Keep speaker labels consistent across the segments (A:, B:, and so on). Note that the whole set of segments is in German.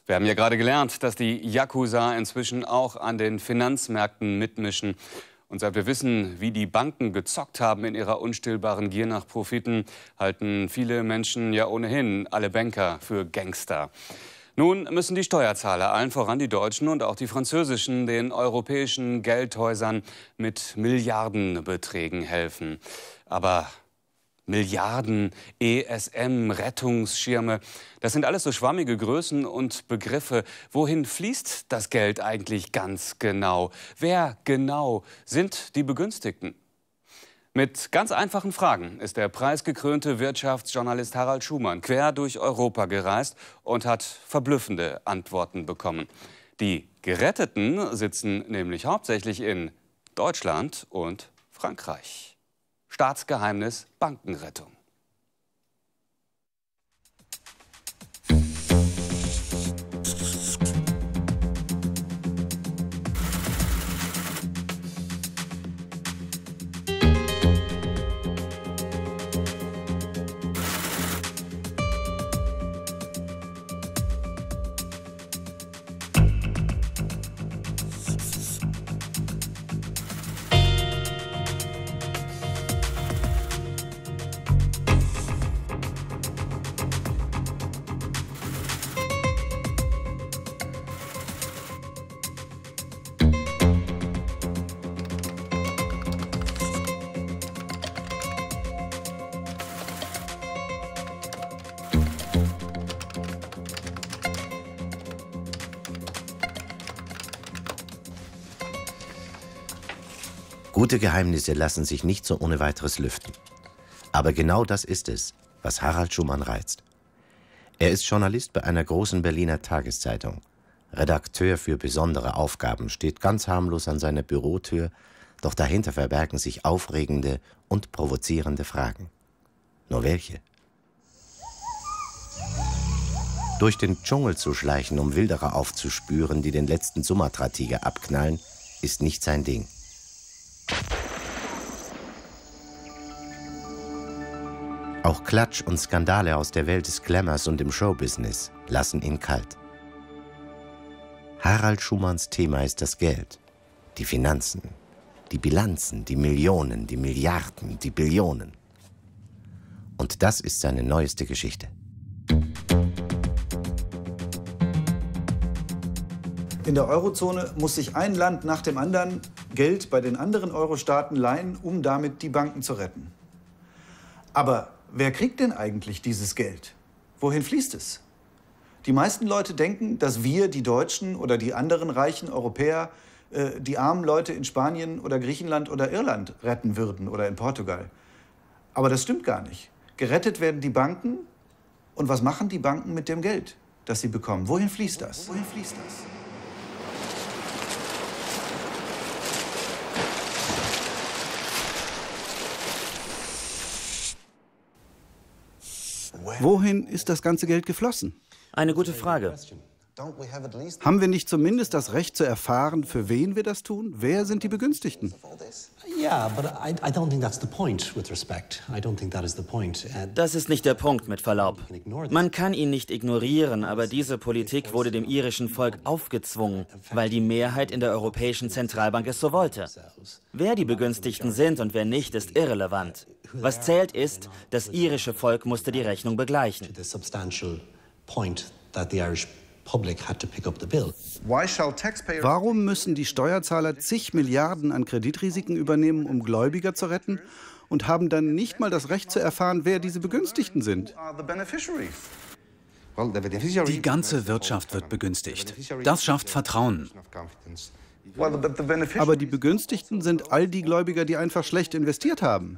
A: Wir haben ja gerade gelernt, dass die Yakuza inzwischen auch an den Finanzmärkten mitmischen. Und seit wir wissen, wie die Banken gezockt haben in ihrer unstillbaren Gier nach Profiten, halten viele Menschen ja ohnehin alle Banker für Gangster. Nun müssen die Steuerzahler, allen voran die deutschen und auch die französischen, den europäischen Geldhäusern mit Milliardenbeträgen helfen. Aber Milliarden, ESM, Rettungsschirme, das sind alles so schwammige Größen und Begriffe. Wohin fließt das Geld eigentlich ganz genau? Wer genau sind die Begünstigten? Mit ganz einfachen Fragen ist der preisgekrönte Wirtschaftsjournalist Harald Schumann quer durch Europa gereist und hat verblüffende Antworten bekommen. Die Geretteten sitzen nämlich hauptsächlich in Deutschland und Frankreich. Staatsgeheimnis Bankenrettung.
B: Gute Geheimnisse lassen sich nicht so ohne weiteres lüften. Aber genau das ist es, was Harald Schumann reizt. Er ist Journalist bei einer großen Berliner Tageszeitung. Redakteur für besondere Aufgaben, steht ganz harmlos an seiner Bürotür, doch dahinter verbergen sich aufregende und provozierende Fragen. Nur welche? Durch den Dschungel zu schleichen, um Wilderer aufzuspüren, die den letzten Sumatra-Tiger abknallen, ist nicht sein Ding. Auch Klatsch und Skandale aus der Welt des Glamours und im Showbusiness lassen ihn kalt. Harald Schumanns Thema ist das Geld, die Finanzen, die Bilanzen, die Millionen, die Milliarden, die Billionen. Und das ist seine neueste Geschichte.
C: In der Eurozone muss sich ein Land nach dem anderen Geld bei den anderen Euro-Staaten leihen, um damit die Banken zu retten. Aber wer kriegt denn eigentlich dieses Geld? Wohin fließt es? Die meisten Leute denken, dass wir, die Deutschen oder die anderen reichen Europäer, die armen Leute in Spanien oder Griechenland oder Irland retten würden oder in Portugal. Aber das stimmt gar nicht. Gerettet werden die Banken. Und was machen die Banken mit dem Geld, das sie bekommen? Wohin fließt das? Wohin fließt das? Wohin ist das ganze Geld geflossen?
D: Eine gute Frage.
C: Haben wir nicht zumindest das Recht zu erfahren, für wen wir das tun? Wer sind die Begünstigten?
D: Das ist nicht der Punkt, mit Verlaub. Man kann ihn nicht ignorieren, aber diese Politik wurde dem irischen Volk aufgezwungen, weil die Mehrheit in der Europäischen Zentralbank es so wollte. Wer die Begünstigten sind und wer nicht, ist irrelevant. Was zählt ist, das irische Volk musste die Rechnung begleichen.
C: Warum müssen die Steuerzahler zig Milliarden an Kreditrisiken übernehmen, um Gläubiger zu retten, und haben dann nicht mal das Recht zu erfahren, wer diese Begünstigten sind?
E: Die ganze Wirtschaft wird begünstigt. Das schafft Vertrauen.
C: Aber die Begünstigten sind all die Gläubiger, die einfach schlecht investiert haben.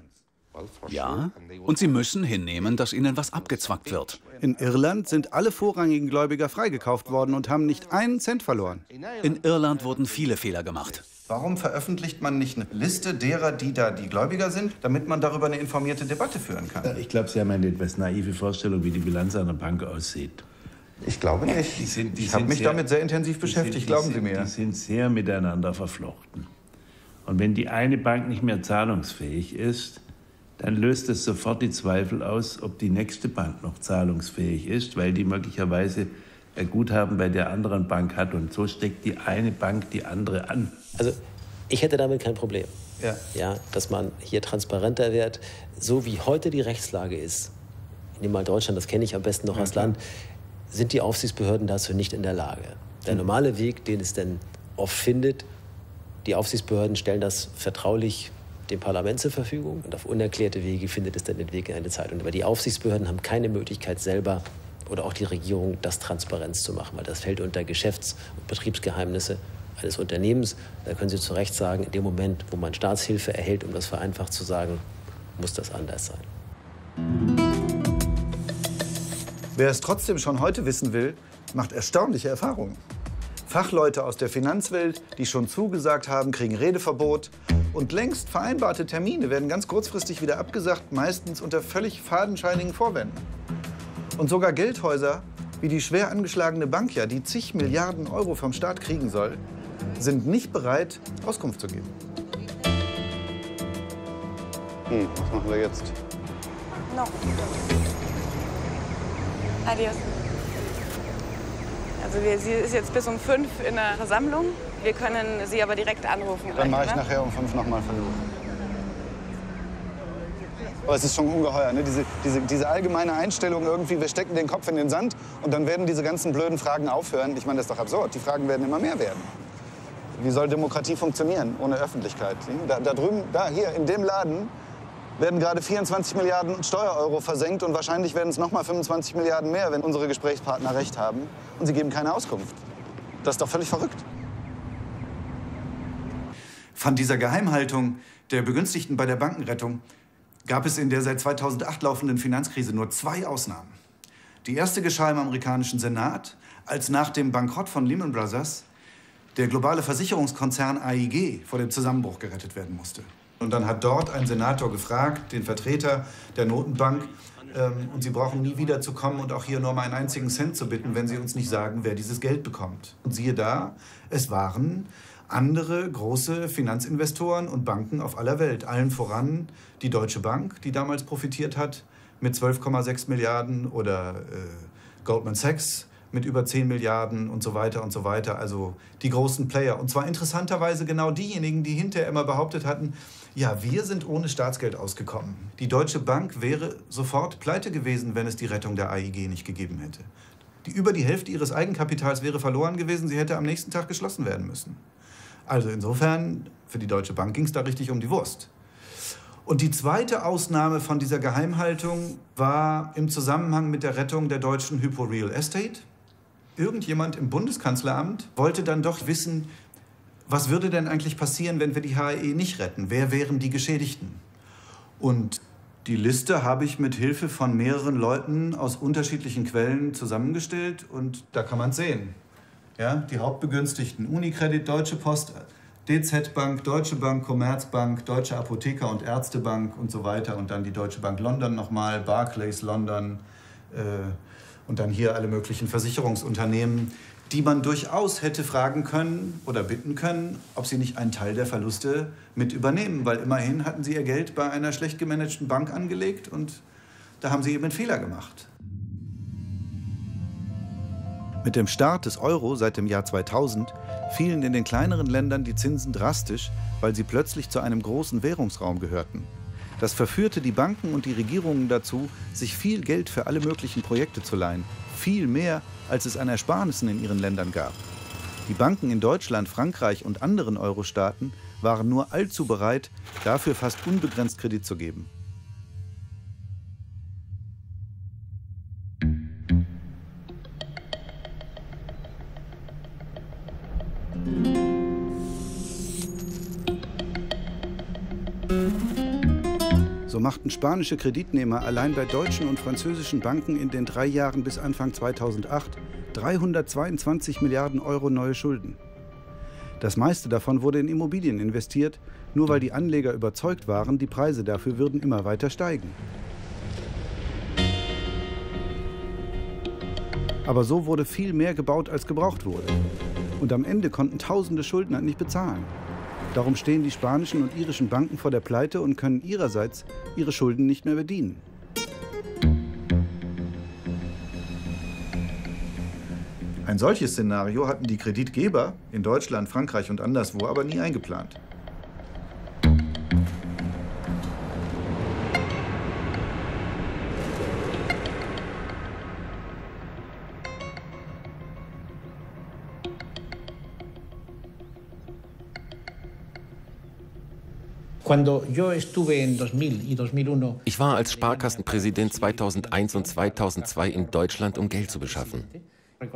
E: Ja, und sie müssen hinnehmen, dass ihnen was abgezwackt wird.
C: In Irland sind alle vorrangigen Gläubiger freigekauft worden und haben nicht einen Cent verloren.
E: In Irland wurden viele Fehler gemacht.
C: Warum veröffentlicht man nicht eine Liste derer, die da die Gläubiger sind, damit man darüber eine informierte Debatte führen kann?
F: Ich glaube, Sie haben eine etwas naive Vorstellung, wie die Bilanz einer Bank aussieht.
C: Ich glaube nicht. Ich habe mich damit sehr intensiv beschäftigt, glauben Sie mir.
F: Die sind sehr miteinander verflochten. Und wenn die eine Bank nicht mehr zahlungsfähig ist, dann löst es sofort die Zweifel aus, ob die nächste Bank noch zahlungsfähig ist, weil die möglicherweise Guthaben bei der anderen Bank hat. Und so steckt die eine Bank die andere an.
G: Also ich hätte damit kein Problem. Ja, dass man hier transparenter wird. So wie heute die Rechtslage ist, ich nehme mal Deutschland, das kenne ich am besten noch als Land, sind die Aufsichtsbehörden dazu nicht in der Lage. Der normale Weg, den es denn oft findet, die Aufsichtsbehörden stellen das vertraulich dem Parlament zur Verfügung und auf unerklärte Wege findet es dann den Weg in eine Zeitung. Aber die Aufsichtsbehörden haben keine Möglichkeit selber oder auch die Regierung, das Transparenz zu machen, weil das fällt unter Geschäfts- und Betriebsgeheimnisse eines Unternehmens. Da können Sie zu Recht sagen, in dem Moment, wo man Staatshilfe erhält, um das vereinfacht zu sagen, muss das anders sein.
C: Wer es trotzdem schon heute wissen will, macht erstaunliche Erfahrungen. Fachleute aus der Finanzwelt, die schon zugesagt haben, kriegen Redeverbot. Und längst vereinbarte Termine werden ganz kurzfristig wieder abgesagt, meistens unter völlig fadenscheinigen Vorwänden. Und sogar Geldhäuser, wie die schwer angeschlagene Bankia, die zig Milliarden Euro vom Staat kriegen soll, sind nicht bereit, Auskunft zu geben.
H: Was machen wir jetzt?
I: No. Adios. Also sie ist jetzt bis um 5 in der Versammlung. Wir können sie aber direkt anrufen.
H: Dann mache ich nachher um 5 nochmal Versuch. Aber es ist schon ungeheuer, ne? Diese allgemeine Einstellung irgendwie, wir stecken den Kopf in den Sand und dann werden diese ganzen blöden Fragen aufhören. Ich meine, das ist doch absurd. Die Fragen werden immer mehr werden. Wie soll Demokratie funktionieren ohne Öffentlichkeit? Da drüben, hier in dem Laden, werden gerade 24 Milliarden Steuereuro versenkt und wahrscheinlich werden es noch mal 25 Milliarden mehr, wenn unsere Gesprächspartner recht haben. Und sie geben keine Auskunft. Das ist doch völlig verrückt.
C: Von dieser Geheimhaltung der Begünstigten bei der Bankenrettung gab es in der seit 2008 laufenden Finanzkrise nur 2 Ausnahmen. Die erste geschah im amerikanischen Senat, als nach dem Bankrott von Lehman Brothers der globale Versicherungskonzern AIG vor dem Zusammenbruch gerettet werden musste. Und dann hat dort ein Senator gefragt, den Vertreter der Notenbank, und Sie brauchen nie wieder zu kommen und auch hier nur um einen einzigen Cent zu bitten, wenn Sie uns nicht sagen, wer dieses Geld bekommt. Und siehe da, es waren andere große Finanzinvestoren und Banken auf aller Welt. Allen voran die Deutsche Bank, die damals profitiert hat mit 12,6 Milliarden oder Goldman Sachs mit über 10 Milliarden und so weiter und so weiter. Also die großen Player. Und zwar interessanterweise genau diejenigen, die hinterher immer behauptet hatten, ja, wir sind ohne Staatsgeld ausgekommen. Die Deutsche Bank wäre sofort pleite gewesen, wenn es die Rettung der AIG nicht gegeben hätte. Über die Hälfte ihres Eigenkapitals wäre verloren gewesen. Sie hätte am nächsten Tag geschlossen werden müssen. Also insofern, für die Deutsche Bank ging es da richtig um die Wurst. Und die zweite Ausnahme von dieser Geheimhaltung war im Zusammenhang mit der Rettung der deutschen Hypo Real Estate. Irgendjemand im Bundeskanzleramt wollte dann doch wissen, was würde denn eigentlich passieren, wenn wir die HAE nicht retten? Wer wären die Geschädigten? Und die Liste habe ich mit Hilfe von mehreren Leuten aus unterschiedlichen Quellen zusammengestellt und da kann man es sehen. Ja, die Hauptbegünstigten: Unicredit, Deutsche Post, DZ Bank, Deutsche Bank, Commerzbank, Deutsche Apotheker- und Ärztebank und so weiter. Und dann die Deutsche Bank London nochmal, Barclays London und dann hier alle möglichen Versicherungsunternehmen, die man durchaus hätte fragen können oder bitten können, ob sie nicht einen Teil der Verluste mit übernehmen. Weil immerhin hatten sie ihr Geld bei einer schlecht gemanagten Bank angelegt und da haben sie eben einen Fehler gemacht. Mit dem Start des Euro seit dem Jahr 2000 fielen in den kleineren Ländern die Zinsen drastisch, weil sie plötzlich zu einem großen Währungsraum gehörten. Das verführte die Banken und die Regierungen dazu, sich viel Geld für alle möglichen Projekte zu leihen. Viel mehr, als es an Ersparnissen in ihren Ländern gab. Die Banken in Deutschland, Frankreich und anderen Euro-Staaten waren nur allzu bereit, dafür fast unbegrenzt Kredit zu geben. So machten spanische Kreditnehmer allein bei deutschen und französischen Banken in den 3 Jahren bis Anfang 2008 322 Milliarden Euro neue Schulden. Das meiste davon wurde in Immobilien investiert, nur weil die Anleger überzeugt waren, die Preise dafür würden immer weiter steigen. Aber so wurde viel mehr gebaut, als gebraucht wurde. Und am Ende konnten tausende Schuldner nicht bezahlen. Darum stehen die spanischen und irischen Banken vor der Pleite und können ihrerseits ihre Schulden nicht mehr bedienen. Ein solches Szenario hatten die Kreditgeber in Deutschland, Frankreich und anderswo aber nie eingeplant.
J: Ich war als Sparkassenpräsident 2001 und 2002 in Deutschland, um Geld zu beschaffen.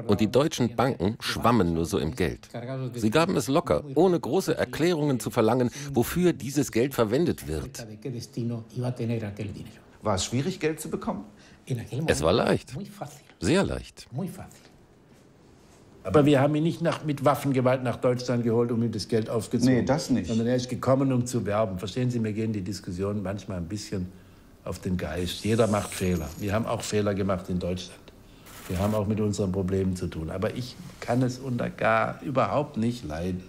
J: Und die deutschen Banken schwammen nur so im Geld. Sie gaben es locker, ohne große Erklärungen zu verlangen, wofür dieses Geld verwendet wird.
C: War es schwierig, Geld zu bekommen?
J: Es war leicht. Sehr leicht.
F: Aber wir haben ihn nicht mit Waffengewalt nach Deutschland geholt, um ihm das Geld aufgezwungen.
C: Nee, das nicht.
F: Sondern er ist gekommen, um zu werben. Verstehen Sie, mir gehen die Diskussionen manchmal ein bisschen auf den Geist. Jeder macht Fehler. Wir haben auch Fehler gemacht in Deutschland. Wir haben auch mit unseren Problemen zu tun. Aber ich kann es gar überhaupt nicht leiden,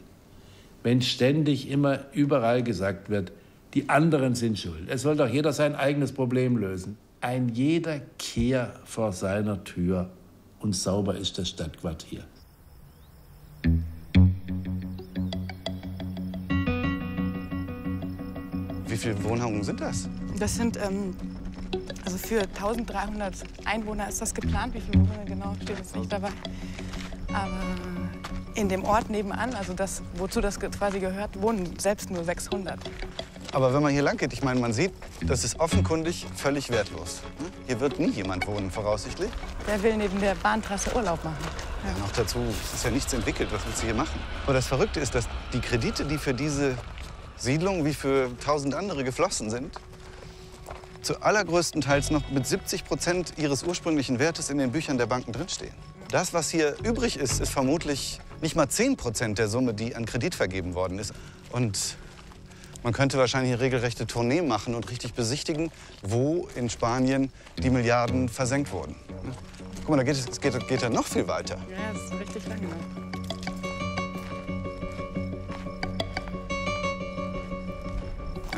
F: wenn ständig immer überall gesagt wird, die anderen sind schuld. Es soll doch jeder sein eigenes Problem lösen. Ein jeder Kehr vor seiner Tür und sauber ist das Stadtquartier.
H: Wie viele Wohnungen sind das?
I: Das sind, also für 1300 Einwohner ist das geplant. Wie viele Wohnungen genau, steht jetzt nicht dabei. Aber in dem Ort nebenan, also das, wozu das quasi gehört, wohnen selbst nur 600.
H: Aber wenn man hier lang geht, ich meine, man sieht, das ist offenkundig völlig wertlos. Hier wird nie jemand wohnen, voraussichtlich.
I: Wer will neben der Bahntrasse Urlaub machen?
H: Ja, noch dazu ist ja nichts entwickelt, was willst du hier machen? Aber das Verrückte ist, dass die Kredite, die für diese Siedlung wie für 1000 andere geflossen sind, zu allergrößten Teils noch mit 70% ihres ursprünglichen Wertes in den Büchern der Banken drinstehen. Das, was hier übrig ist, ist vermutlich nicht mal 10% der Summe, die an Kredit vergeben worden ist. Und man könnte wahrscheinlich eine regelrechte Tournee machen und richtig besichtigen, wo in Spanien die Milliarden versenkt wurden. Guck mal, da geht ja noch viel weiter.
I: Ja, das ist richtig lange.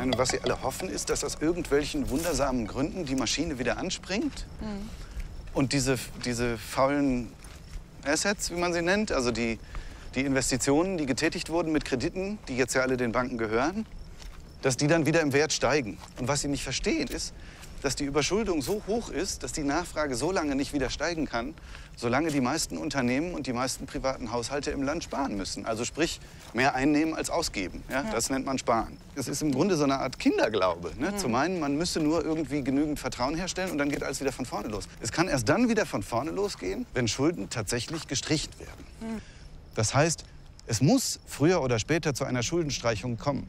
H: Und was sie alle hoffen, ist, dass aus irgendwelchen wundersamen Gründen die Maschine wieder anspringt. Und diese faulen Assets, wie man sie nennt, also die Investitionen, die getätigt wurden mit Krediten, die jetzt ja alle den Banken gehören, dass die dann wieder im Wert steigen. Und was sie nicht verstehen, ist, dass die Überschuldung so hoch ist, dass die Nachfrage so lange nicht wieder steigen kann, solange die meisten Unternehmen und die meisten privaten Haushalte im Land sparen müssen. Also sprich, mehr einnehmen als ausgeben. Ja? Das nennt man Sparen. Das ist im Grunde so eine Art Kinderglaube. Ne? Zu meinen, man müsse nur irgendwie genügend Vertrauen herstellen und dann geht alles wieder von vorne los. Es kann erst dann wieder von vorne losgehen, wenn Schulden tatsächlich gestrichen werden. Das heißt, es muss früher oder später zu einer Schuldenstreichung kommen.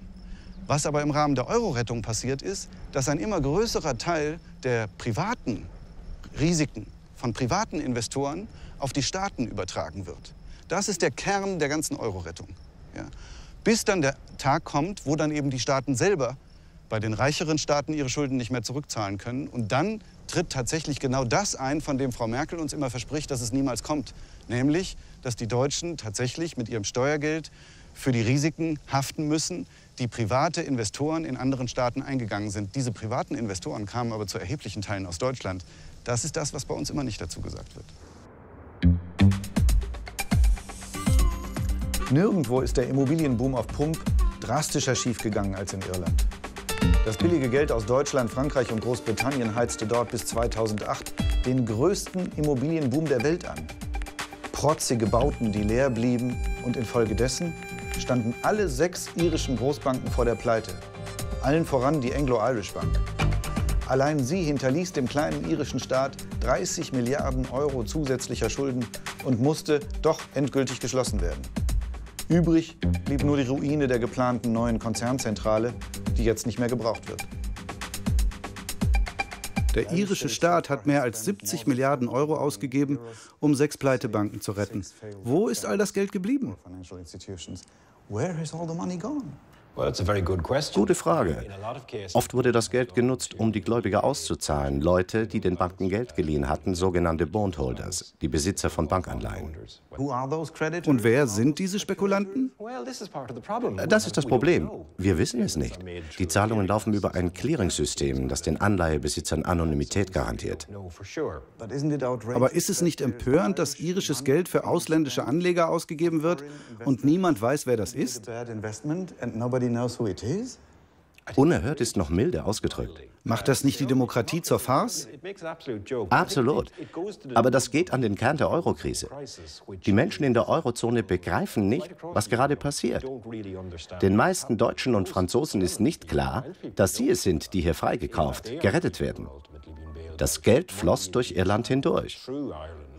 H: Was aber im Rahmen der Euro-Rettung passiert ist, dass ein immer größerer Teil der privaten Risiken von privaten Investoren auf die Staaten übertragen wird. Das ist der Kern der ganzen Euro-Rettung. Ja. Bis dann der Tag kommt, wo dann eben die Staaten selber bei den reicheren Staaten ihre Schulden nicht mehr zurückzahlen können. Und dann tritt tatsächlich genau das ein, von dem Frau Merkel uns immer verspricht, dass es niemals kommt. Nämlich, dass die Deutschen tatsächlich mit ihrem Steuergeld für die Risiken haften müssen, die private Investoren in anderen Staaten eingegangen sind. Diese privaten Investoren kamen aber zu erheblichen Teilen aus Deutschland. Das ist das, was bei uns immer nicht dazu gesagt wird.
C: Nirgendwo ist der Immobilienboom auf Pump drastischer schiefgegangen als in Irland. Das billige Geld aus Deutschland, Frankreich und Großbritannien heizte dort bis 2008 den größten Immobilienboom der Welt an. Protzige Bauten, die leer blieben, und infolgedessen standen alle 6 irischen Großbanken vor der Pleite. Allen voran die Anglo-Irish Bank. Allein sie hinterließ dem kleinen irischen Staat 30 Milliarden Euro zusätzlicher Schulden und musste doch endgültig geschlossen werden. Übrig blieb nur die Ruine der geplanten neuen Konzernzentrale, die jetzt nicht mehr gebraucht wird.
K: Der irische Staat hat mehr als 70 Milliarden Euro ausgegeben, um 6 Pleitebanken zu retten. Wo ist all das Geld geblieben?
B: Gute Frage. Oft wurde das Geld genutzt, um die Gläubiger auszuzahlen. Leute, die den Banken Geld geliehen hatten, sogenannte Bondholders, die Besitzer von Bankanleihen.
K: Und wer sind diese Spekulanten?
B: Das ist das Problem. Wir wissen es nicht. Die Zahlungen laufen über ein Clearing-System, das den Anleihebesitzern Anonymität garantiert.
K: Aber ist es nicht empörend, dass irisches Geld für ausländische Anleger ausgegeben wird und niemand weiß, wer das ist?
B: Unerhört ist noch milde ausgedrückt.
K: Macht das nicht die Demokratie zur Farce?
B: Absolut. Aber das geht an den Kern der Eurokrise. Die Menschen in der Eurozone begreifen nicht, was gerade passiert. Den meisten Deutschen und Franzosen ist nicht klar, dass sie es sind, die hier freigekauft, gerettet werden. Das Geld floss durch Irland hindurch.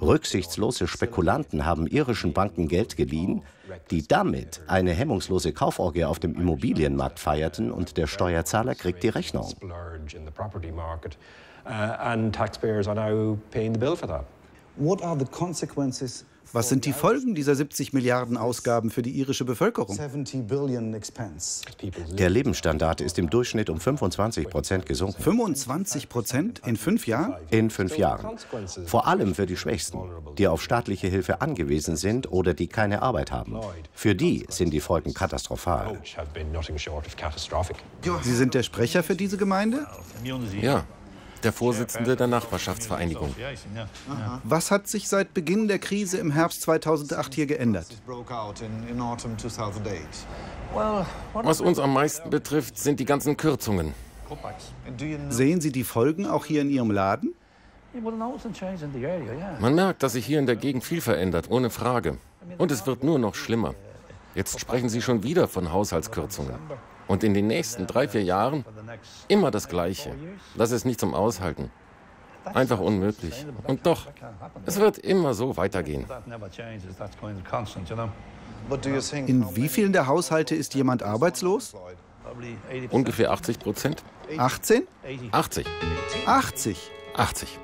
B: Rücksichtslose Spekulanten haben irischen Banken Geld geliehen, die damit eine hemmungslose Kauforgie auf dem Immobilienmarkt feierten, und der Steuerzahler kriegt die Rechnung.
K: Was sind die Folgen dieser 70 Milliarden Ausgaben für die irische Bevölkerung?
B: Der Lebensstandard ist im Durchschnitt um 25% gesunken.
K: 25% in 5 Jahren?
B: In 5 Jahren. Vor allem für die Schwächsten, die auf staatliche Hilfe angewiesen sind oder die keine Arbeit haben. Für die sind die Folgen katastrophal.
K: Sie sind der Sprecher für diese Gemeinde?
J: Ja. Der Vorsitzende der Nachbarschaftsvereinigung.
K: Was hat sich seit Beginn der Krise im Herbst 2008 hier geändert?
J: Was uns am meisten betrifft, sind die ganzen Kürzungen.
K: Sehen Sie die Folgen auch hier in Ihrem Laden?
J: Man merkt, dass sich hier in der Gegend viel verändert, ohne Frage. Und es wird nur noch schlimmer. Jetzt sprechen Sie schon wieder von Haushaltskürzungen. Und in den nächsten 3, 4 Jahren immer das Gleiche. Das ist nicht zum Aushalten. Einfach unmöglich. Und doch, es wird immer so weitergehen.
K: In wie vielen der Haushalte ist jemand arbeitslos?
J: Ungefähr 80%.
K: 18?
J: 80.
K: 80?
J: 80.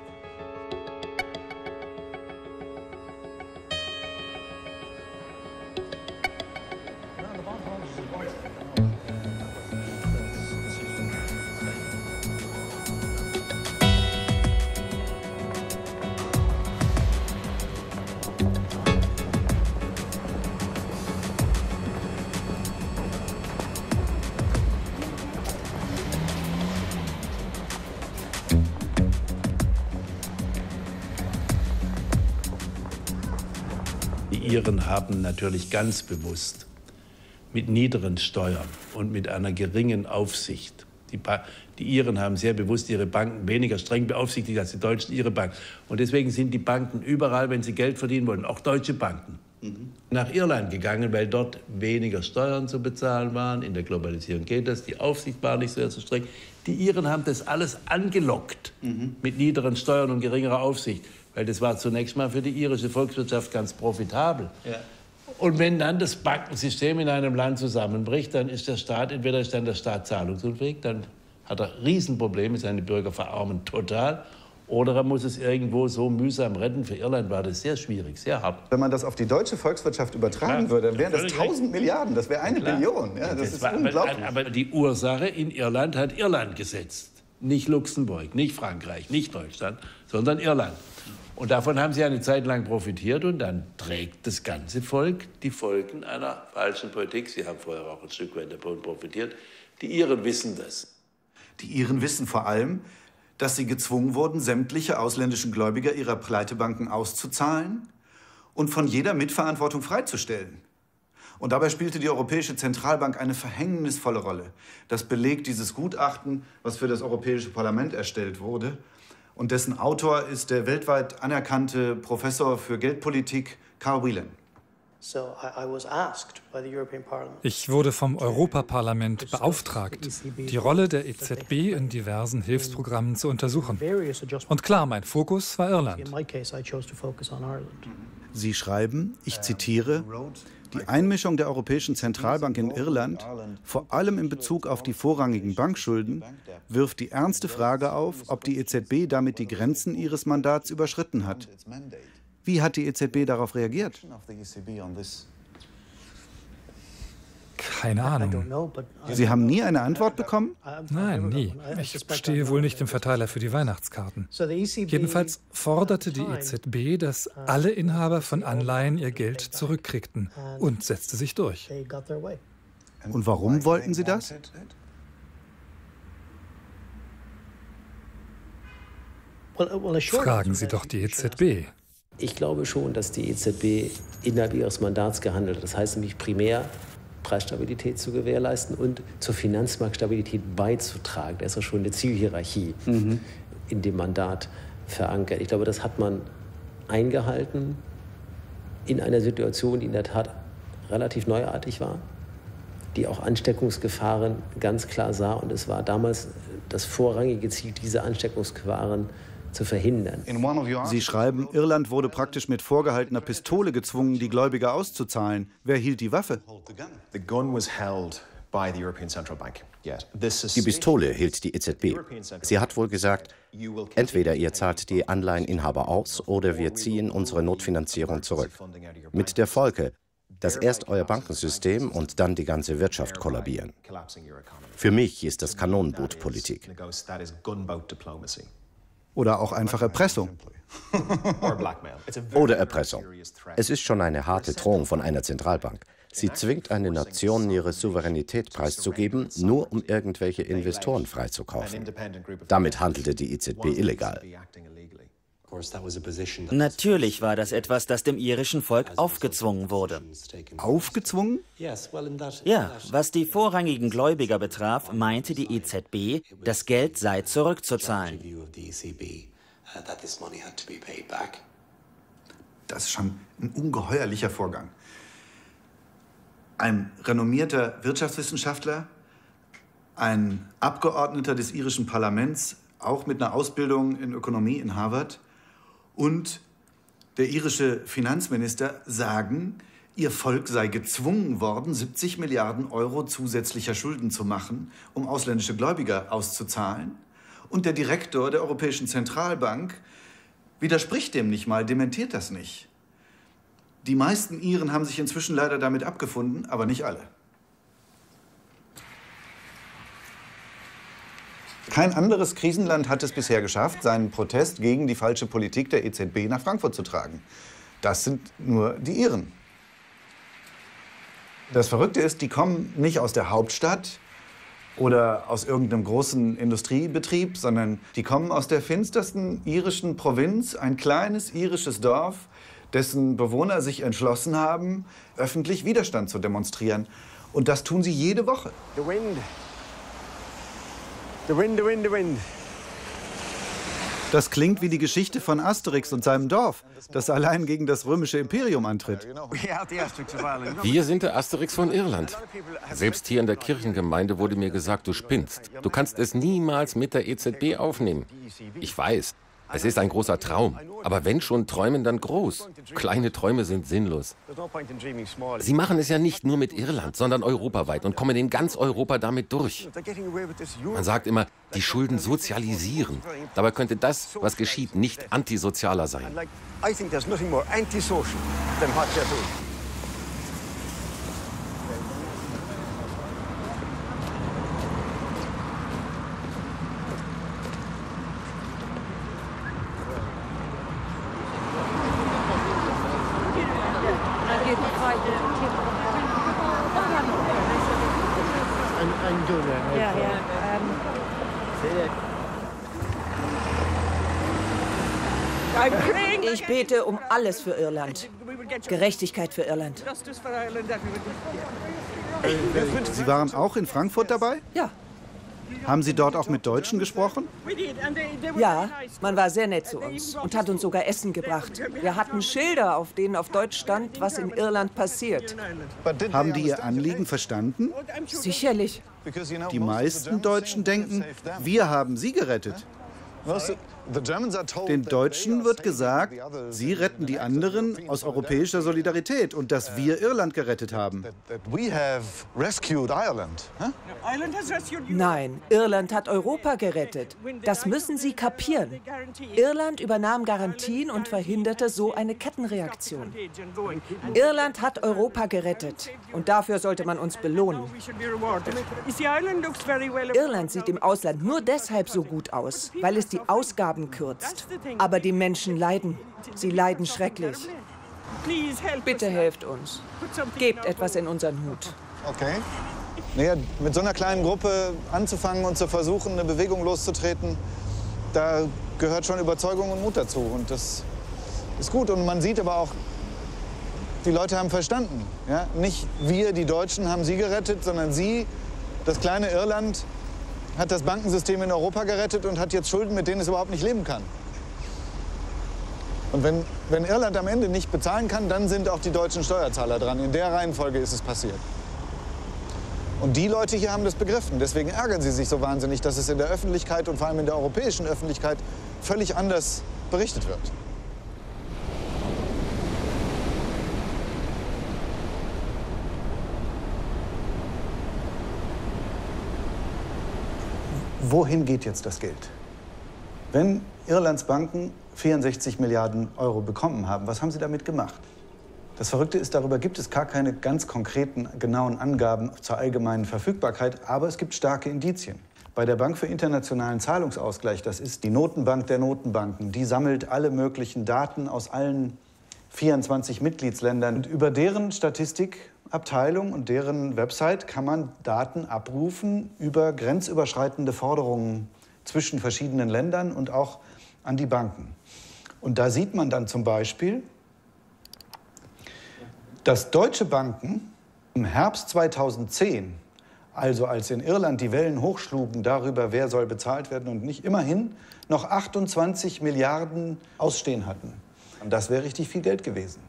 F: Die Iren haben natürlich ganz bewusst mit niederen Steuern und mit einer geringen Aufsicht, die Iren haben sehr bewusst ihre Banken weniger streng beaufsichtigt als die Deutschen ihre Banken. Und deswegen sind die Banken überall, wenn sie Geld verdienen wollen, auch deutsche Banken, nach Irland gegangen, weil dort weniger Steuern zu bezahlen waren. In der Globalisierung geht das, die Aufsicht war nicht so streng. Die Iren haben das alles angelockt mit niederen Steuern und geringerer Aufsicht. Weil das war zunächst mal für die irische Volkswirtschaft ganz profitabel. Ja. Und wenn dann das Bankensystem in einem Land zusammenbricht, dann ist der Staat, entweder ist dann der Staat zahlungsunfähig, dann hat er Riesenprobleme, seine Bürger verarmen total, oder er muss es irgendwo so mühsam retten. Für Irland war das sehr schwierig, sehr hart.
C: Wenn man das auf die deutsche Volkswirtschaft übertragen würde, dann wären das 1000 Milliarden, das wäre 1 Billion. Ja, das ist unglaublich.
F: Aber die Ursache in Irland hat Irland gesetzt. Nicht Luxemburg, nicht Frankreich, nicht Deutschland, sondern Irland. Und davon haben sie eine Zeit lang profitiert, und dann trägt das ganze Volk die Folgen einer falschen Politik. Sie haben vorher auch ein Stück weit davon profitiert. Die Iren wissen das.
C: Die Iren wissen vor allem, dass sie gezwungen wurden, sämtliche ausländischen Gläubiger ihrer Pleitebanken auszuzahlen und von jeder Mitverantwortung freizustellen. Und dabei spielte die Europäische Zentralbank eine verhängnisvolle Rolle. Das belegt dieses Gutachten, was für das Europäische Parlament erstellt wurde. Und dessen Autor ist der weltweit anerkannte Professor für Geldpolitik Carl Whelan.
L: Ich wurde vom Europaparlament beauftragt, die Rolle der EZB in diversen Hilfsprogrammen zu untersuchen. Und klar, mein Fokus war Irland.
K: Sie schreiben, ich zitiere, die Einmischung der Europäischen Zentralbank in Irland, vor allem in Bezug auf die vorrangigen Bankschulden, wirft die ernste Frage auf, ob die EZB damit die Grenzen ihres Mandats überschritten hat. Wie hat die EZB darauf reagiert?
L: Keine Ahnung.
K: Sie haben nie eine Antwort bekommen?
L: Nein, nie. Ich stehe wohl nicht im Verteiler für die Weihnachtskarten. Jedenfalls forderte die EZB, dass alle Inhaber von Anleihen ihr Geld zurückkriegten und setzte sich durch.
K: Und warum wollten Sie das?
L: Fragen Sie doch die EZB.
G: Ich glaube schon, dass die EZB innerhalb ihres Mandats gehandelt hat. Das heißt nämlich primär, Preisstabilität zu gewährleisten und zur Finanzmarktstabilität beizutragen. Da ist ja schon eine Zielhierarchie in dem Mandat verankert. Ich glaube, das hat man eingehalten in einer Situation, die in der Tat relativ neuartig war, die auch Ansteckungsgefahren ganz klar sah. Und es war damals das vorrangige Ziel, diese Ansteckungsgefahren zu verhindern.
K: Sie schreiben, Irland wurde praktisch mit vorgehaltener Pistole gezwungen, die Gläubiger auszuzahlen. Wer hielt die Waffe?
B: Die Pistole hielt die EZB. Sie hat wohl gesagt, entweder ihr zahlt die Anleiheninhaber aus oder wir ziehen unsere Notfinanzierung zurück. Mit der Folge, dass erst euer Bankensystem und dann die ganze Wirtschaft kollabieren. Für mich ist das Kanonenbootpolitik.
K: Oder auch einfach Erpressung.
B: Oder Erpressung. Es ist schon eine harte Drohung von einer Zentralbank. Sie zwingt eine Nation, ihre Souveränität preiszugeben, nur um irgendwelche Investoren freizukaufen. Damit handelte die EZB illegal.
D: Natürlich war das etwas, das dem irischen Volk aufgezwungen wurde.
K: Aufgezwungen?
D: Ja, was die vorrangigen Gläubiger betraf, meinte die EZB, das Geld sei zurückzuzahlen.
C: Das ist schon ein ungeheuerlicher Vorgang. Ein renommierter Wirtschaftswissenschaftler, ein Abgeordneter des irischen Parlaments, auch mit einer Ausbildung in Ökonomie in Harvard, und der irische Finanzminister sagen, ihr Volk sei gezwungen worden, 70 Milliarden Euro zusätzlicher Schulden zu machen, um ausländische Gläubiger auszuzahlen. Und der Direktor der Europäischen Zentralbank widerspricht dem nicht mal, dementiert das nicht. Die meisten Iren haben sich inzwischen leider damit abgefunden, aber nicht alle. Kein anderes Krisenland hat es bisher geschafft, seinen Protest gegen die falsche Politik der EZB nach Frankfurt zu tragen. Das sind nur die Iren. Das Verrückte ist, die kommen nicht aus der Hauptstadt oder aus irgendeinem großen Industriebetrieb, sondern die kommen aus der finstersten irischen Provinz, ein kleines irisches Dorf, dessen Bewohner sich entschlossen haben, öffentlich Widerstand zu demonstrieren. Und das tun sie jede Woche.
M: The wind. The wind, the wind, the wind.
K: Das klingt wie die Geschichte von Asterix und seinem Dorf, das allein gegen das römische Imperium antritt.
J: Wir sind der Asterix von Irland. Selbst hier in der Kirchengemeinde wurde mir gesagt, du spinnst. Du kannst es niemals mit der EZB aufnehmen. Ich weiß, es ist ein großer Traum. Aber wenn schon träumen, dann groß. Kleine Träume sind sinnlos. Sie machen es ja nicht nur mit Irland, sondern europaweit und kommen in ganz Europa damit durch. Man sagt immer, die Schulden sozialisieren. Dabei könnte das, was geschieht, nicht antisozialer sein.
N: Ich bete um alles für Irland. Gerechtigkeit für Irland.
K: Sie waren auch in Frankfurt dabei?
N: Ja.
K: Haben Sie dort auch mit Deutschen gesprochen?
N: Ja, man war sehr nett zu uns und hat uns sogar Essen gebracht. Wir hatten Schilder, auf denen auf Deutsch stand, was in Irland passiert.
K: Haben die Ihr Anliegen verstanden?
N: Sicherlich.
K: Die meisten Deutschen denken, wir haben sie gerettet. Den Deutschen wird gesagt, sie retten die anderen aus europäischer Solidarität und dass wir Irland gerettet haben.
N: Nein, Irland hat Europa gerettet. Das müssen Sie kapieren. Irland übernahm Garantien und verhinderte so eine Kettenreaktion. Irland hat Europa gerettet und dafür sollte man uns belohnen. Irland sieht im Ausland nur deshalb so gut aus, weil es die Ausgaben kürzt. Aber die Menschen leiden. Sie leiden schrecklich. Bitte helft uns. Gebt etwas in unseren Hut.
H: Okay. Naja, mit so einer kleinen Gruppe anzufangen und zu versuchen, eine Bewegung loszutreten, da gehört schon Überzeugung und Mut dazu. Und das ist gut. Und man sieht aber auch, die Leute haben verstanden. Ja? Nicht wir, die Deutschen, haben sie gerettet, sondern sie, das kleine Irland, hat das Bankensystem in Europa gerettet und hat jetzt Schulden, mit denen es überhaupt nicht leben kann. Und wenn Irland am Ende nicht bezahlen kann, dann sind auch die deutschen Steuerzahler dran. In der Reihenfolge ist es passiert. Und die Leute hier haben das begriffen. Deswegen ärgern sie sich so wahnsinnig, dass es in der Öffentlichkeit und vor allem in der europäischen Öffentlichkeit völlig anders berichtet wird.
C: Wohin geht jetzt das Geld? Wenn Irlands Banken 64 Milliarden Euro bekommen haben, was haben sie damit gemacht? Das Verrückte ist, darüber gibt es gar keine ganz konkreten, genauen Angaben zur allgemeinen Verfügbarkeit, aber es gibt starke Indizien. Bei der Bank für internationalen Zahlungsausgleich, das ist die Notenbank der Notenbanken, die sammelt alle möglichen Daten aus allen 24 Mitgliedsländern. Und über deren Statistikabteilung und deren Website kann man Daten abrufen über grenzüberschreitende Forderungen zwischen verschiedenen Ländern und auch an die Banken. Und da sieht man dann zum Beispiel, dass deutsche Banken im Herbst 2010, also als in Irland die Wellen hochschlugen darüber, wer soll bezahlt werden und nicht, immerhin noch 28 Milliarden Ausstehen hatten. Und das wäre richtig viel Geld gewesen.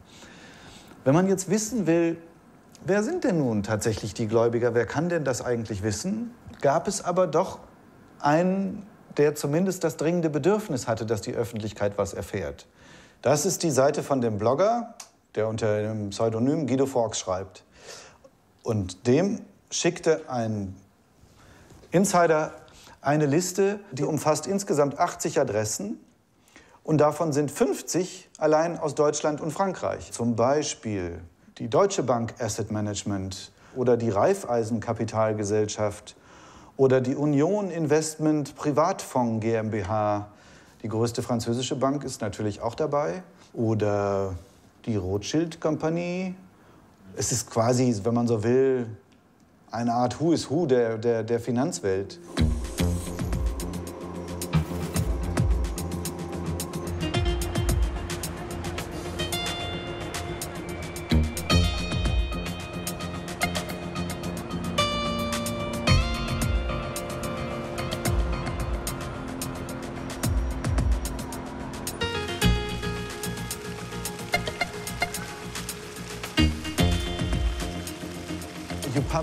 C: Wenn man jetzt wissen will, wer sind denn nun tatsächlich die Gläubiger, wer kann denn das eigentlich wissen, gab es aber doch einen, der zumindest das dringende Bedürfnis hatte, dass die Öffentlichkeit was erfährt. Das ist die Seite von dem Blogger, der unter dem Pseudonym Guido Fawkes schreibt. Und dem schickte ein Insider eine Liste, die umfasst insgesamt 80 Adressen. Und davon sind 50 allein aus Deutschland und Frankreich. Zum Beispiel die Deutsche Bank Asset Management oder die Raiffeisen Kapitalgesellschaft oder die Union Investment Privatfonds GmbH. Die größte französische Bank ist natürlich auch dabei. Oder die Rothschild-Kompanie. Es ist quasi, wenn man so will, eine Art Who is Who der Finanzwelt.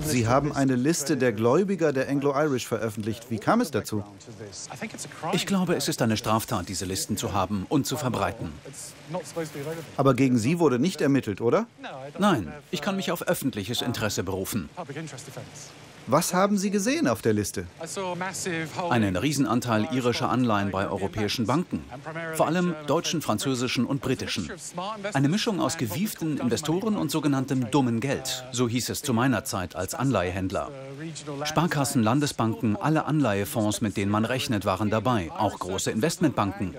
K: Sie haben eine Liste der Gläubiger der Anglo-Irish veröffentlicht. Wie kam es dazu?
E: Ich glaube, es ist eine Straftat, diese Listen zu haben und zu verbreiten.
K: Aber gegen Sie wurde nicht ermittelt, oder?
E: Nein, ich kann mich auf öffentliches Interesse berufen.
K: Was haben Sie gesehen auf der Liste?
E: Einen Riesenanteil irischer Anleihen bei europäischen Banken. Vor allem deutschen, französischen und britischen. Eine Mischung aus gewieften Investoren und sogenanntem dummen Geld. So hieß es zu meiner Zeit als Anleihehändler. Sparkassen, Landesbanken, alle Anleihefonds, mit denen man rechnet, waren dabei. Auch große Investmentbanken.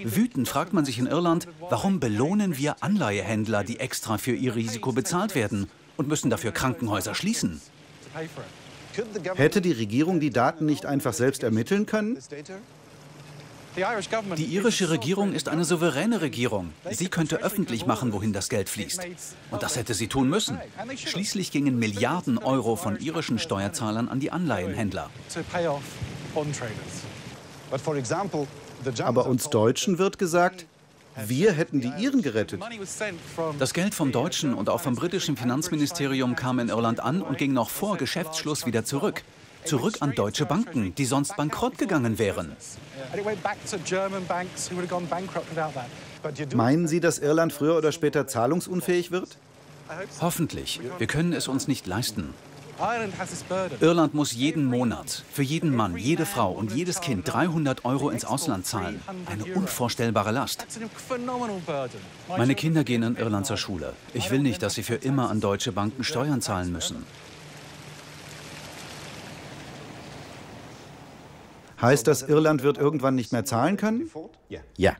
E: Wütend fragt man sich in Irland, warum belohnen wir Anleihehändler, die extra für ihr Risiko bezahlt werden und müssen dafür Krankenhäuser schließen?
K: Hätte die Regierung die Daten nicht einfach selbst ermitteln können?
E: Die irische Regierung ist eine souveräne Regierung. Sie könnte öffentlich machen, wohin das Geld fließt. Und das hätte sie tun müssen. Schließlich gingen Milliarden Euro von irischen Steuerzahlern an die Anleihenhändler.
K: Aber uns Deutschen wird gesagt, wir hätten die Iren gerettet.
E: Das Geld vom deutschen und auch vom britischen Finanzministerium kam in Irland an und ging noch vor Geschäftsschluss wieder zurück. Zurück an deutsche Banken, die sonst bankrott gegangen wären.
K: Meinen Sie, dass Irland früher oder später zahlungsunfähig wird?
E: Hoffentlich. Wir können es uns nicht leisten. Irland muss jeden Monat für jeden Mann, jede Frau und jedes Kind 300 € ins Ausland zahlen. Eine unvorstellbare Last. Meine Kinder gehen in Irland zur Schule. Ich will nicht, dass sie für immer an deutsche Banken Steuern zahlen müssen.
K: Heißt das, Irland wird irgendwann nicht mehr zahlen können?
B: Ja.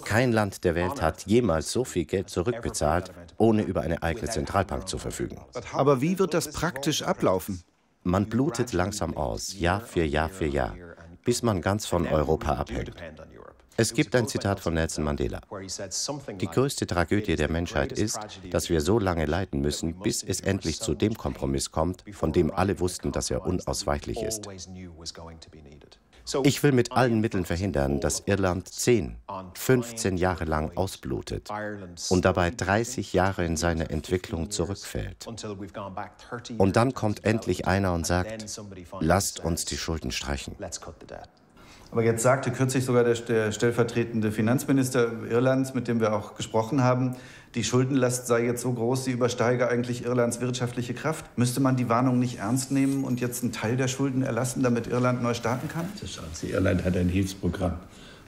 B: Kein Land der Welt hat jemals so viel Geld zurückbezahlt, ohne über eine eigene Zentralbank zu verfügen.
K: Aber wie wird das praktisch ablaufen?
B: Man blutet langsam aus, Jahr für Jahr für Jahr, bis man ganz von Europa abhängt. Es gibt ein Zitat von Nelson Mandela. Die größte Tragödie der Menschheit ist, dass wir so lange leiden müssen, bis es endlich zu dem Kompromiss kommt, von dem alle wussten, dass er unausweichlich ist. Ich will mit allen Mitteln verhindern, dass Irland 10, 15 Jahre lang ausblutet und dabei 30 Jahre in seiner Entwicklung zurückfällt. Und dann kommt endlich einer und sagt, lasst uns die Schulden streichen.
C: Aber jetzt sagte kürzlich sogar der stellvertretende Finanzminister Irlands, mit dem wir auch gesprochen haben, die Schuldenlast sei jetzt so groß, sie übersteige eigentlich Irlands wirtschaftliche Kraft. Müsste man die Warnung nicht ernst nehmen und jetzt einen Teil der Schulden erlassen, damit Irland neu starten kann?
F: Schauen Sie, Irland hat ein Hilfsprogramm.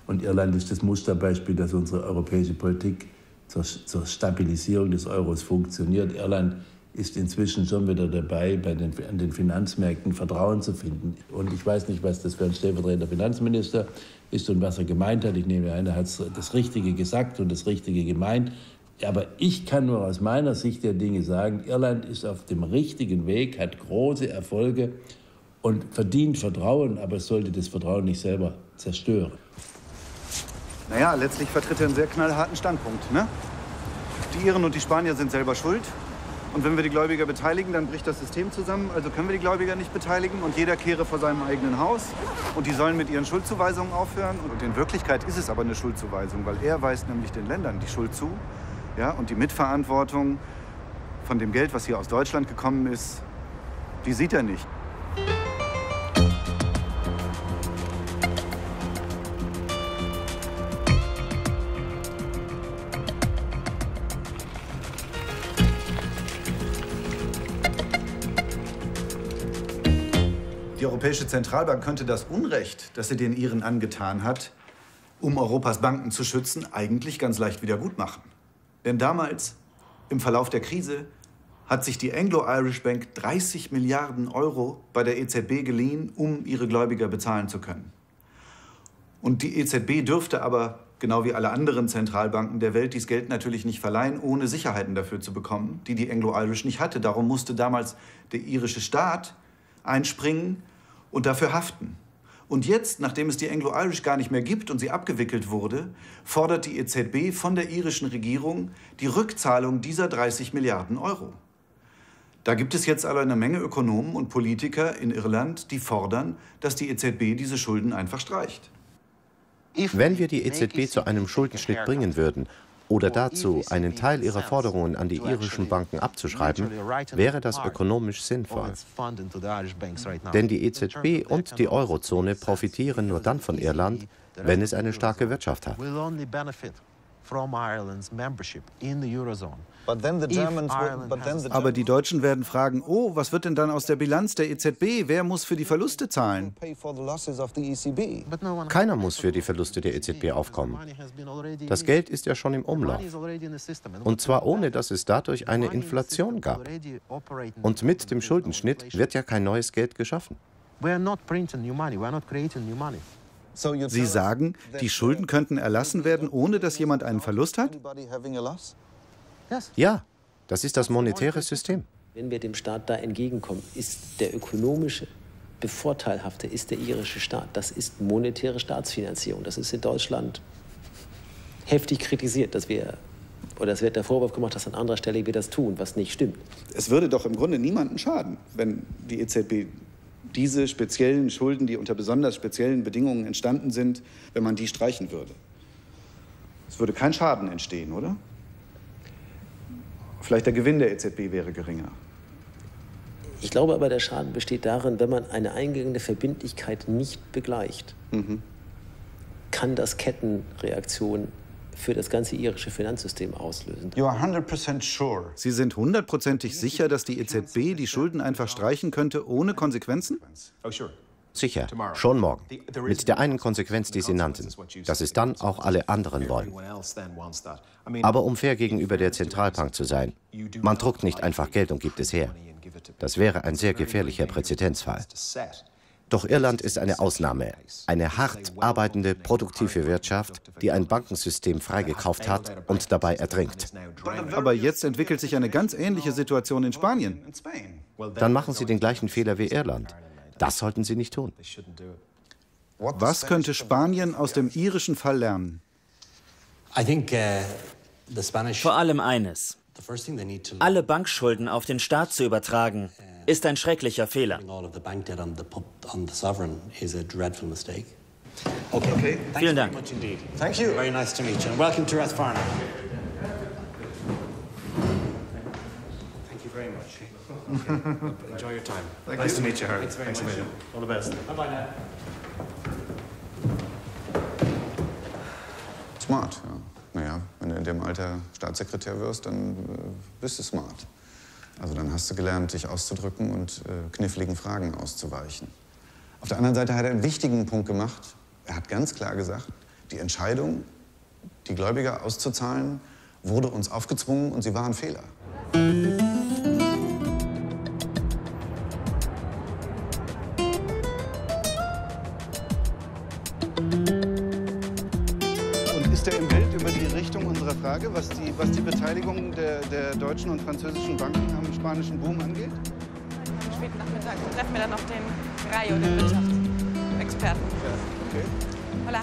F: Und Irland ist das Musterbeispiel, dass unsere europäische Politik zur Stabilisierung des Euros funktioniert. Irland ist inzwischen schon wieder dabei, an den Finanzmärkten Vertrauen zu finden. Und ich weiß nicht, was das für ein stellvertretender Finanzminister ist und was er gemeint hat. Ich nehme an, er hat das Richtige gesagt und das Richtige gemeint. Aber ich kann nur aus meiner Sicht der Dinge sagen, Irland ist auf dem richtigen Weg, hat große Erfolge und verdient Vertrauen, aber es sollte das Vertrauen nicht selber zerstören.
C: Naja, letztlich vertritt er einen sehr knallharten Standpunkt, ne? Die Iren und die Spanier sind selber schuld. Und wenn wir die Gläubiger beteiligen, dann bricht das System zusammen. Also können wir die Gläubiger nicht beteiligen und jeder kehre vor seinem eigenen Haus. Und die sollen mit ihren Schuldzuweisungen aufhören. Und in Wirklichkeit ist es aber eine Schuldzuweisung, weil er weist nämlich den Ländern die Schuld zu. Ja, und die Mitverantwortung von dem Geld, was hier aus Deutschland gekommen ist, die sieht er nicht. Die Europäische Zentralbank könnte das Unrecht, das sie den Iren angetan hat, um Europas Banken zu schützen, eigentlich ganz leicht wieder gut machen. Denn damals, im Verlauf der Krise, hat sich die Anglo-Irish Bank 30 Milliarden € bei der EZB geliehen, um ihre Gläubiger bezahlen zu können. Und die EZB dürfte aber, genau wie alle anderen Zentralbanken der Welt, dieses Geld natürlich nicht verleihen, ohne Sicherheiten dafür zu bekommen, die die Anglo-Irish nicht hatte. Darum musste damals der irische Staat einspringen und dafür haften. Und jetzt, nachdem es die Anglo-Irish gar nicht mehr gibt und sie abgewickelt wurde, fordert die EZB von der irischen Regierung die Rückzahlung dieser 30 Milliarden €. Da gibt es jetzt aber eine Menge Ökonomen und Politiker in Irland, die fordern, dass die EZB diese Schulden einfach streicht.
B: Wenn wir die EZB zu einem Schuldenschnitt bringen würden oder dazu, einen Teil ihrer Forderungen an die irischen Banken abzuschreiben, wäre das ökonomisch sinnvoll. Denn die EZB und die Eurozone profitieren nur dann von Irland, wenn es eine starke Wirtschaft hat.
K: Aber die Deutschen werden fragen, oh, was wird denn dann aus der Bilanz der EZB? Wer muss für die Verluste zahlen?
B: Keiner muss für die Verluste der EZB aufkommen. Das Geld ist ja schon im Umlauf. Und zwar ohne, dass es dadurch eine Inflation gab. Und mit dem Schuldenschnitt wird ja kein neues Geld geschaffen.
K: Sie sagen, die Schulden könnten erlassen werden, ohne dass jemand einen Verlust hat?
B: Ja, das ist das monetäre System.
G: Wenn wir dem Staat da entgegenkommen, ist der ökonomische Bevorteilhafte, ist der irische Staat. Das ist monetäre Staatsfinanzierung. Das ist in Deutschland heftig kritisiert, es wird der Vorwurf gemacht, dass an anderer Stelle wir das tun, was nicht stimmt.
C: Es würde doch im Grunde niemandem schaden, wenn die EZB diese speziellen Schulden, die unter besonders speziellen Bedingungen entstanden sind, wenn man die streichen würde. Es würde kein Schaden entstehen, oder? Vielleicht der Gewinn der EZB wäre geringer.
G: Ich glaube aber, der Schaden besteht darin, wenn man eine eingegangene Verbindlichkeit nicht begleicht, kann das Kettenreaktionen für das ganze irische Finanzsystem auslösen.
K: Sie sind hundertprozentig sicher, dass die EZB die Schulden einfach streichen könnte, ohne Konsequenzen?
B: Sicher, schon morgen. Mit der einen Konsequenz, die Sie nannten, dass es dann auch alle anderen wollen. Aber um fair gegenüber der Zentralbank zu sein, man druckt nicht einfach Geld und gibt es her. Das wäre ein sehr gefährlicher Präzedenzfall. Doch Irland ist eine Ausnahme. Eine hart arbeitende, produktive Wirtschaft, die ein Bankensystem freigekauft hat und dabei ertrinkt.
K: Aber jetzt entwickelt sich eine ganz ähnliche Situation in Spanien.
B: Dann machen Sie den gleichen Fehler wie Irland. Das sollten Sie nicht tun.
K: Was könnte Spanien aus dem irischen Fall lernen?
D: Vor allem eines. Alle Bankschulden auf den Staat zu übertragen, ist ein schrecklicher Fehler.
N: Okay.
D: Vielen Dank.
N: Thank you. Very nice to meet you. And welcome to Rathfarnham.
M: Thank you very much. Enjoy your time. Nice to meet you, Harry. Thanks a million. All the best. Bye-bye now.
H: Smart, ja. Naja, wenn du in dem Alter Staatssekretär wirst, dann bist du smart. Also dann hast du gelernt, dich auszudrücken und kniffligen Fragen auszuweichen. Auf der anderen Seite hat er einen wichtigen Punkt gemacht. Er hat ganz klar gesagt, die Entscheidung, die Gläubiger auszuzahlen, wurde uns aufgezwungen und sie war ein Fehler.
C: Ist der im Bild über die Richtung unserer Frage, was die Beteiligung der deutschen und französischen Banken am spanischen Boom angeht?
I: Am späten Nachmittag treffen wir dann noch den Rayo, den Wirtschaftsexperten.
C: Ja, okay.
I: Hola.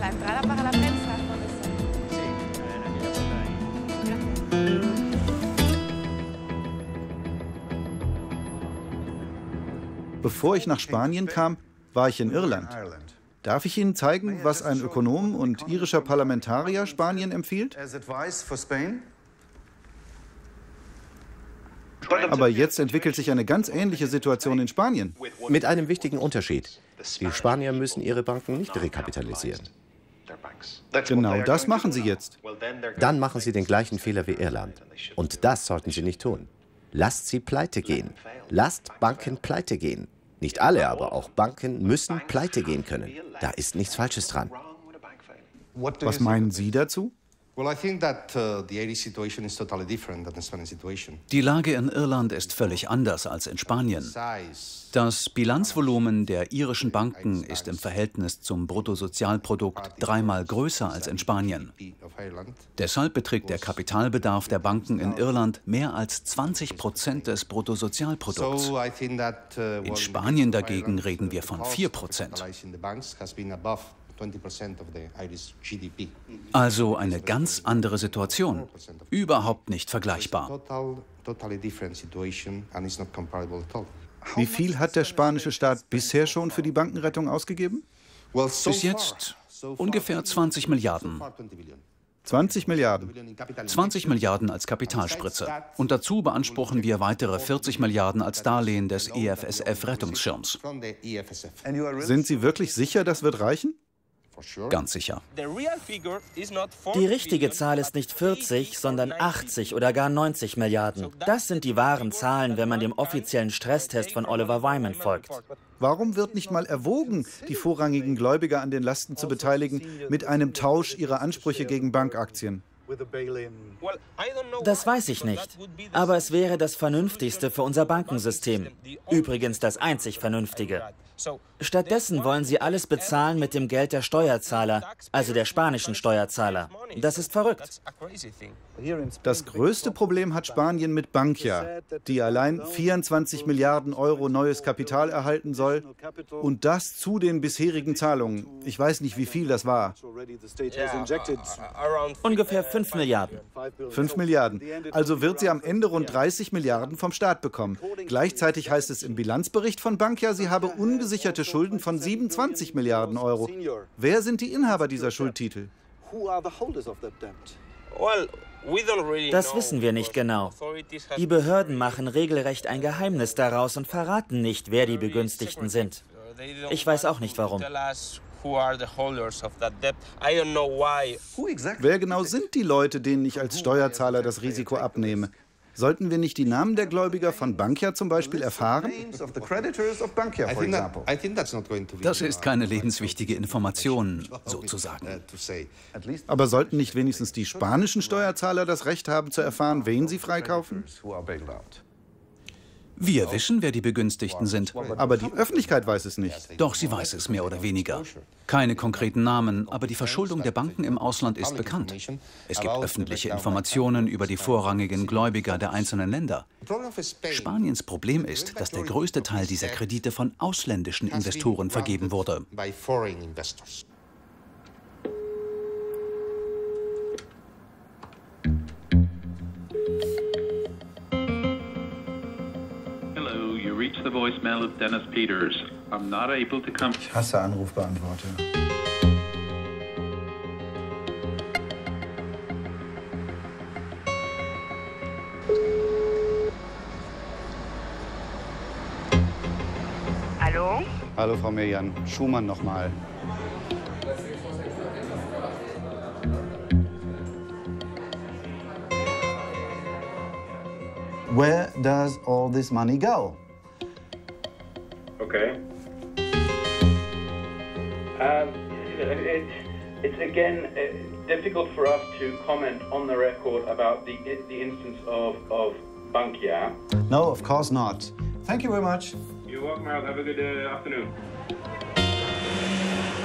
I: La entrada para la prensa.
K: Bevor ich nach Spanien kam, war ich in Irland. Darf ich Ihnen zeigen, was ein Ökonom und irischer Parlamentarier Spanien empfiehlt? Aber jetzt entwickelt sich eine ganz ähnliche Situation in Spanien.
B: Mit einem wichtigen Unterschied. Die Spanier müssen ihre Banken nicht rekapitalisieren.
K: Genau das machen sie jetzt.
B: Dann machen sie den gleichen Fehler wie Irland. Und das sollten sie nicht tun. Lasst sie pleite gehen. Lasst Banken pleite gehen. Nicht alle, aber auch Banken müssen pleite gehen können. Da ist nichts Falsches dran.
K: Was meinen Sie dazu?
E: Die Lage in Irland ist völlig anders als in Spanien. Das Bilanzvolumen der irischen Banken ist im Verhältnis zum Bruttosozialprodukt 3-mal größer als in Spanien. Deshalb beträgt der Kapitalbedarf der Banken in Irland mehr als 20% des Bruttosozialprodukts. In Spanien dagegen reden wir von 4%. Also eine ganz andere Situation. Überhaupt nicht vergleichbar.
K: Wie viel hat der spanische Staat bisher schon für die Bankenrettung ausgegeben?
E: Bis jetzt ungefähr 20 Milliarden.
K: 20 Milliarden?
E: 20 Milliarden als Kapitalspritze. Und dazu beanspruchen wir weitere 40 Milliarden als Darlehen des EFSF-Rettungsschirms.
K: Sind Sie wirklich sicher, das wird reichen?
E: Ganz sicher.
D: Die richtige Zahl ist nicht 40, sondern 80 oder gar 90 Milliarden. Das sind die wahren Zahlen, wenn man dem offiziellen Stresstest von Oliver Wyman folgt.
K: Warum wird nicht mal erwogen, die vorrangigen Gläubiger an den Lasten zu beteiligen, mit einem Tausch ihrer Ansprüche gegen Bankaktien?
D: Das weiß ich nicht. Aber es wäre das Vernünftigste für unser Bankensystem. Übrigens das einzig Vernünftige. Stattdessen wollen sie alles bezahlen mit dem Geld der Steuerzahler, also der spanischen Steuerzahler. Das ist verrückt.
K: Das größte Problem hat Spanien mit Bankia, die allein 24 Milliarden Euro neues Kapital erhalten soll und das zu den bisherigen Zahlungen. Ich weiß nicht, wie viel das war.
D: Ungefähr 5 Milliarden.
K: 5 Milliarden. Also wird sie am Ende rund 30 Milliarden vom Staat bekommen. Gleichzeitig heißt es im Bilanzbericht von Bankia, sie habe ungesicherte Schulden von 27 Milliarden Euro. Wer sind die Inhaber dieser Schuldtitel?
D: Das wissen wir nicht genau. Die Behörden machen regelrecht ein Geheimnis daraus und verraten nicht, wer die Begünstigten sind. Ich weiß auch nicht, warum.
K: Wer genau sind die Leute, denen ich als Steuerzahler das Risiko abnehme? Sollten wir nicht die Namen der Gläubiger von Bankia zum Beispiel erfahren?
E: Das ist keine lebenswichtige Information, sozusagen.
K: Aber sollten nicht wenigstens die spanischen Steuerzahler das Recht haben, zu erfahren, wen sie freikaufen?
E: Wir wissen, wer die Begünstigten sind.
K: Aber die Öffentlichkeit weiß es nicht.
E: Doch, sie weiß es mehr oder weniger. Keine konkreten Namen, aber die Verschuldung der Banken im Ausland ist bekannt. Es gibt öffentliche Informationen über die vorrangigen Gläubiger der einzelnen Länder. Spaniens Problem ist, dass der größte Teil dieser Kredite von ausländischen Investoren vergeben wurde.
O: The voicemail of Dennis Peters. I'm not able to come.
C: Ich hasse Anrufbeantworter.
H: Hallo? Hallo, Frau Mirjan. Schumann nochmal. Where does all this money go?
O: Okay. It's again difficult for us to comment on the record about the instance of Bankia.
H: No, of course not. Thank you very much.
O: You're welcome, Harold. Have a good afternoon.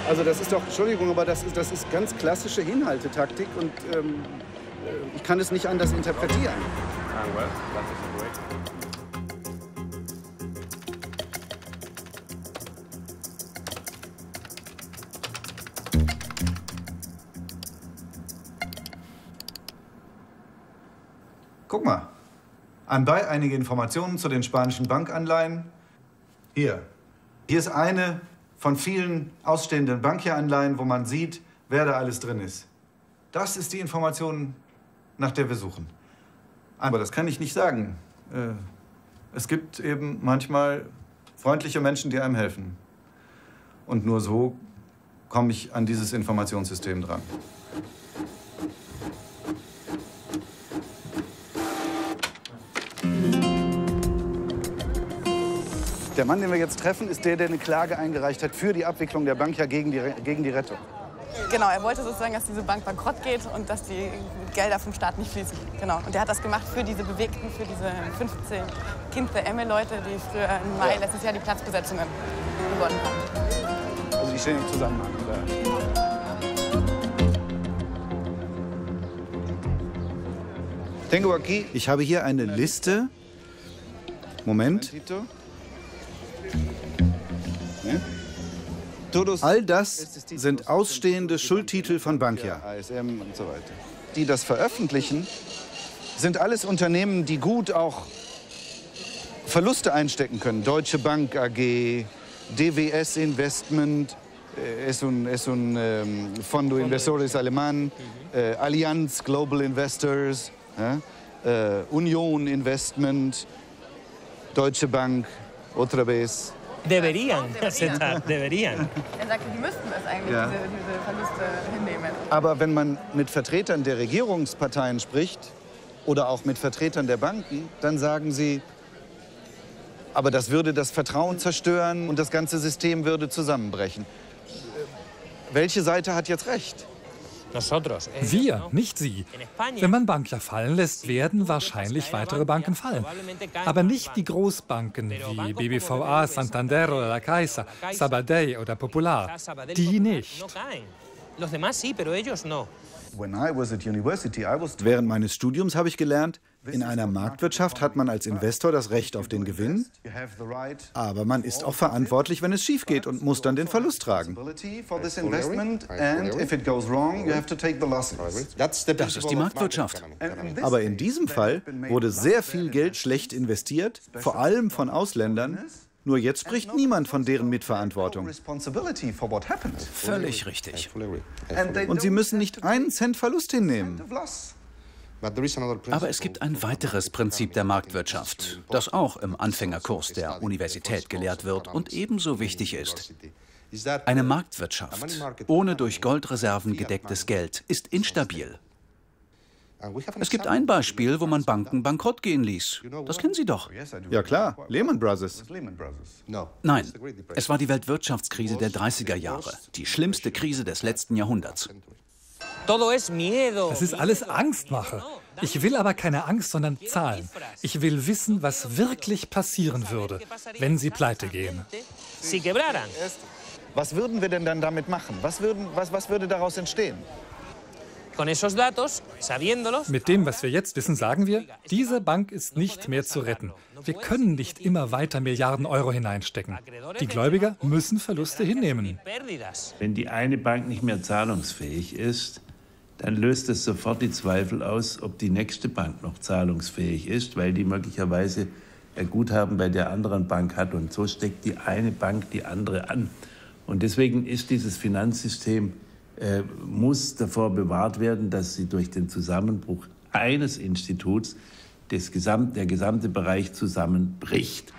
K: Also das ist doch, Entschuldigung, aber das ist ganz klassische Hinhaltetaktik und ich kann es nicht anders interpretieren.
O: Well, that's the situation.
C: Guck mal. Anbei einige Informationen zu den spanischen Bankanleihen. Hier. Hier ist eine von vielen ausstehenden Bankia-Anleihen, wo man sieht, wer da alles drin ist. Das ist die Information, nach der wir suchen. Aber das kann ich nicht sagen. Es gibt eben manchmal freundliche Menschen, die einem helfen. Und nur so komme ich an dieses Informationssystem dran.
H: Der Mann, den wir jetzt treffen, ist der eine Klage eingereicht hat für die Abwicklung der Bankia gegen die Rettung.
I: Genau, er wollte sozusagen, dass diese Bank bankrott geht und dass die Gelder vom Staat nicht fließen. Genau. Und er hat das gemacht für diese Bewegten, für diese 15 Kind-the-Emme-Leute, die früher im Mai letztes Jahr die Platzbesetzungen gewonnen haben.
H: Also die stehen im Zusammenhang.
K: Ich habe hier eine Liste. Moment. All das sind ausstehende Schuldtitel von Bankia.
H: ASM und so weiter. Die das veröffentlichen, sind alles Unternehmen, die gut auch Verluste einstecken können. Deutsche Bank AG, DWS Investment, es un Fondo Inversores Alemán, Allianz Global Investors, Union Investment, Deutsche Bank, otra vez.
P: Deberían aceptar, deberían.
I: Er sagte, die müssten das eigentlich, diese Verluste hinnehmen.
H: Aber wenn man mit Vertretern der Regierungsparteien spricht oder auch mit Vertretern der Banken, dann sagen sie, aber das würde das Vertrauen zerstören und das ganze System würde zusammenbrechen. Welche Seite hat jetzt recht?
L: Wir, nicht Sie. Wenn man Bankia fallen lässt, werden wahrscheinlich weitere Banken fallen. Aber nicht die Großbanken wie BBVA, Santander oder La Caixa, Sabadell oder Popular. Die nicht.
K: Während meines Studiums habe ich gelernt, in einer Marktwirtschaft hat man als Investor das Recht auf den Gewinn, aber man ist auch verantwortlich, wenn es schief geht und muss dann den Verlust tragen.
E: Das ist die Marktwirtschaft.
K: Aber in diesem Fall wurde sehr viel Geld schlecht investiert, vor allem von Ausländern. Nur jetzt spricht niemand von deren Mitverantwortung.
E: Völlig richtig.
K: Und sie müssen nicht einen Cent Verlust hinnehmen.
E: Aber es gibt ein weiteres Prinzip der Marktwirtschaft, das auch im Anfängerkurs der Universität gelehrt wird und ebenso wichtig ist. Eine Marktwirtschaft ohne durch Goldreserven gedecktes Geld ist instabil. Es gibt ein Beispiel, wo man Banken bankrott gehen ließ. Das kennen Sie doch.
K: Ja klar, Lehman Brothers.
E: Nein, es war die Weltwirtschaftskrise der 30er Jahre, die schlimmste Krise des letzten Jahrhunderts.
L: Das ist alles Angstmache. Ich will aber keine Angst, sondern Zahlen. Ich will wissen, was wirklich passieren würde, wenn sie pleite gehen.
H: Was würden wir denn dann damit machen? Was würde daraus entstehen?
L: Mit dem, was wir jetzt wissen, sagen wir, diese Bank ist nicht mehr zu retten. Wir können nicht immer weiter Milliarden Euro hineinstecken. Die Gläubiger müssen Verluste hinnehmen.
F: Wenn die eine Bank nicht mehr zahlungsfähig ist, dann löst es sofort die Zweifel aus, ob die nächste Bank noch zahlungsfähig ist, weil die möglicherweise ein Guthaben bei der anderen Bank hat. Und so steckt die eine Bank die andere an. Und deswegen ist dieses Finanzsystem muss davor bewahrt werden, dass sie durch den Zusammenbruch eines Instituts der gesamte Bereich zusammenbricht.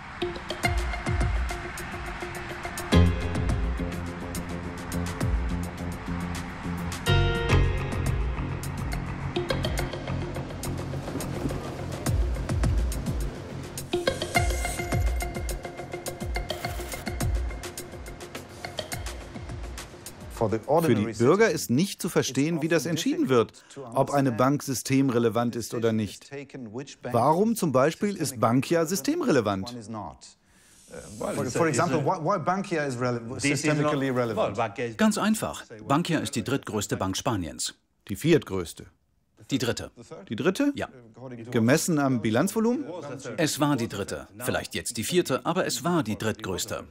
K: Für die Bürger ist nicht zu verstehen, wie das entschieden wird, ob eine Bank systemrelevant ist oder nicht. Warum zum Beispiel ist Bankia systemrelevant?
E: Ganz einfach. Bankia ist die drittgrößte Bank Spaniens.
K: Die viertgrößte.
E: Die dritte.
K: Die dritte?
E: Ja.
K: Gemessen am Bilanzvolumen?
E: Es war die dritte. Vielleicht jetzt die vierte, aber es war die drittgrößte.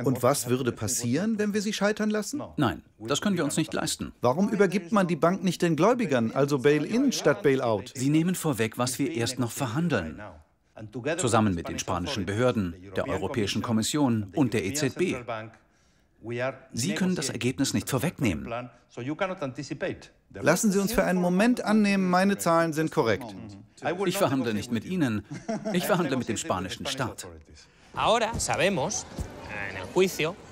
K: Und was würde passieren, wenn wir sie scheitern lassen?
E: Nein, das können wir uns nicht leisten.
K: Warum übergibt man die Bank nicht den Gläubigern, also Bail-in statt Bail-out?
E: Sie nehmen vorweg, was wir erst noch verhandeln. Zusammen mit den spanischen Behörden, der Europäischen Kommission und der EZB. Sie können das Ergebnis nicht vorwegnehmen.
K: Lassen Sie uns für einen Moment annehmen, meine Zahlen sind korrekt.
E: Ich verhandle nicht mit Ihnen, ich verhandle mit dem spanischen Staat.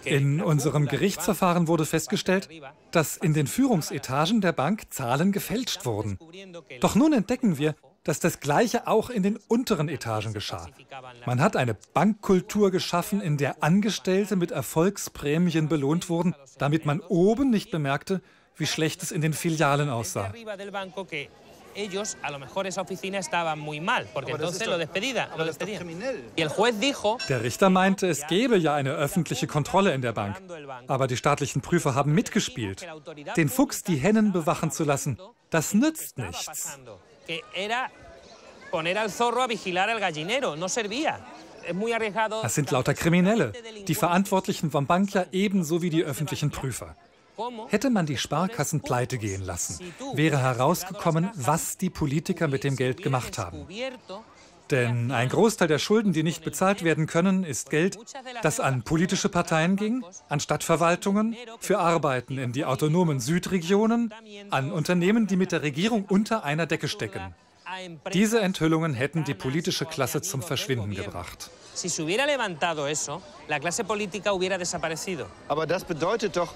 L: In unserem Gerichtsverfahren wurde festgestellt, dass in den Führungsetagen der Bank Zahlen gefälscht wurden. Doch nun entdecken wir, dass das Gleiche auch in den unteren Etagen geschah. Man hat eine Bankkultur geschaffen, in der Angestellte mit Erfolgsprämien belohnt wurden, damit man oben nicht bemerkte, wie schlecht es in den Filialen aussah.
P: Ellos, a lo mejor esa oficina estaba muy mal, porque entonces lo despedían. Y el juez dijo...
L: Der Richter meinte, es gäbe ja eine öffentliche Kontrolle in der Bank. Aber die staatlichen Prüfer haben mitgespielt. Den Fuchs die Hennen bewachen zu lassen, das nützt nichts. Das sind lauter Kriminelle, die Verantwortlichen von Bankia ebenso wie die öffentlichen Prüfer. Hätte man die Sparkassen pleite gehen lassen, wäre herausgekommen, was die Politiker mit dem Geld gemacht haben. Denn ein Großteil der Schulden, die nicht bezahlt werden können, ist Geld, das an politische Parteien ging, an Stadtverwaltungen, für Arbeiten in die autonomen Südregionen, an Unternehmen, die mit der Regierung unter einer Decke stecken. Diese Enthüllungen hätten die politische Klasse zum Verschwinden gebracht.
H: Aber das bedeutet doch,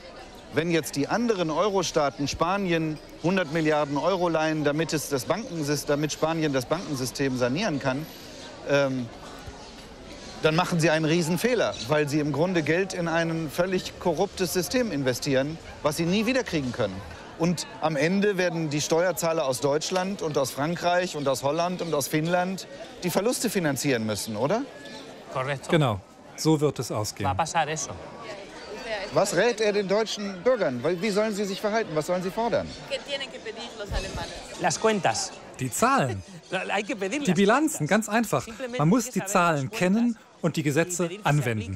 H: wenn jetzt die anderen Euro-Staaten Spanien 100 Milliarden Euro leihen, damit Spanien das Bankensystem sanieren kann, dann machen sie einen Riesenfehler, weil sie im Grunde Geld in ein völlig korruptes System investieren, was sie nie wiederkriegen können. Und am Ende werden die Steuerzahler aus Deutschland und aus Frankreich und aus Holland und aus Finnland die Verluste finanzieren müssen, oder?
L: Genau, so wird es ausgehen.
H: Was rät er den deutschen Bürgern? Wie sollen sie sich verhalten? Was sollen sie fordern?
L: Die Zahlen. Die Bilanzen, ganz einfach. Man muss die Zahlen kennen und die Gesetze anwenden.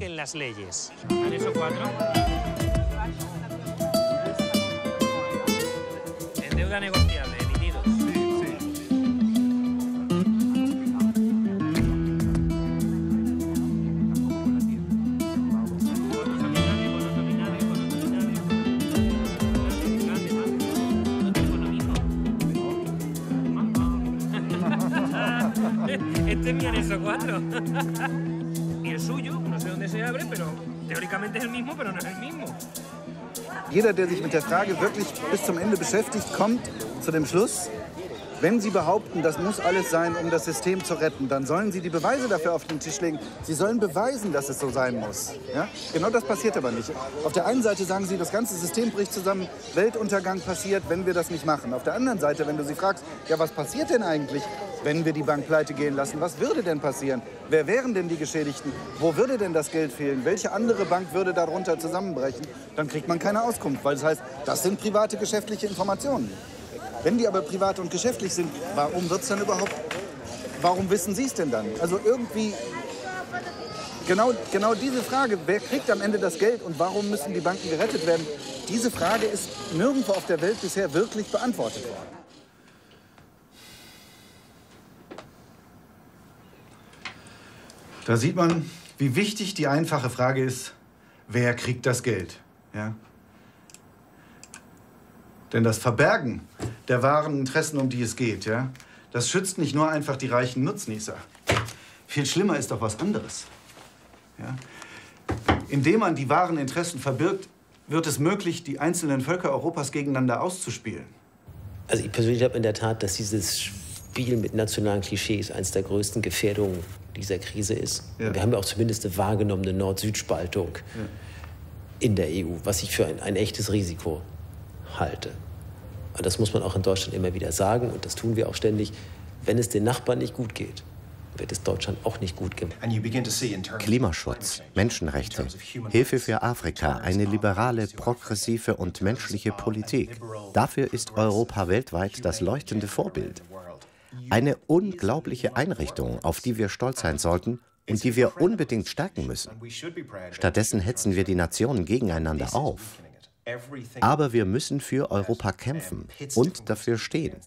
P: Este es mi anexo 4. Y el suyo, no sé dónde se abre, pero teóricamente es el mismo, pero no es el mismo.
C: Jeder, der sich mit der Frage wirklich bis zum Ende beschäftigt, kommt zu dem Schluss, wenn Sie behaupten, das muss alles sein, um das System zu retten, dann sollen Sie die Beweise dafür auf den Tisch legen. Sie sollen beweisen, dass es so sein muss. Ja? Genau das passiert aber nicht. Auf der einen Seite sagen Sie, das ganze System bricht zusammen, Weltuntergang passiert, wenn wir das nicht machen. Auf der anderen Seite, wenn du sie fragst, ja, was passiert denn eigentlich, wenn wir die Bank pleite gehen lassen? Was würde denn passieren? Wer wären denn die Geschädigten? Wo würde denn das Geld fehlen? Welche andere Bank würde darunter zusammenbrechen? Dann kriegt man keine Auskunft, weil das heißt, das sind private geschäftliche Informationen. Wenn die aber privat und geschäftlich sind, warum wird's dann überhaupt, warum wissen Sie es denn dann? Also irgendwie, genau diese Frage, wer kriegt am Ende das Geld und warum müssen die Banken gerettet werden, diese Frage ist nirgendwo auf der Welt bisher wirklich beantwortet worden. Da sieht man, wie wichtig die einfache Frage ist, wer kriegt das Geld? Ja? Denn das Verbergen der wahren Interessen, um die es geht, ja, das schützt nicht nur einfach die reichen Nutznießer. Viel schlimmer ist doch was anderes. Ja? Indem man die wahren Interessen verbirgt, wird es möglich, die einzelnen Völker Europas gegeneinander auszuspielen.
G: Also ich persönlich glaube in der Tat, dass dieses Spiel mit nationalen Klischees eines der größten Gefährdungen dieser Krise ist. Ja. Wir haben ja auch zumindest eine wahrgenommene Nord-Süd-Spaltung in der EU, was ich für ein echtes Risiko halte. Und das muss man auch in Deutschland immer wieder sagen, und das tun wir auch ständig. Wenn es den Nachbarn nicht gut geht, wird es Deutschland auch nicht gut gehen.
B: Klimaschutz, Menschenrechte, Hilfe für Afrika, eine liberale, progressive und menschliche Politik. Dafür ist Europa weltweit das leuchtende Vorbild. Eine unglaubliche Einrichtung, auf die wir stolz sein sollten und die wir unbedingt stärken müssen. Stattdessen hetzen wir die Nationen gegeneinander auf. Aber wir müssen für Europa kämpfen und dafür stehen.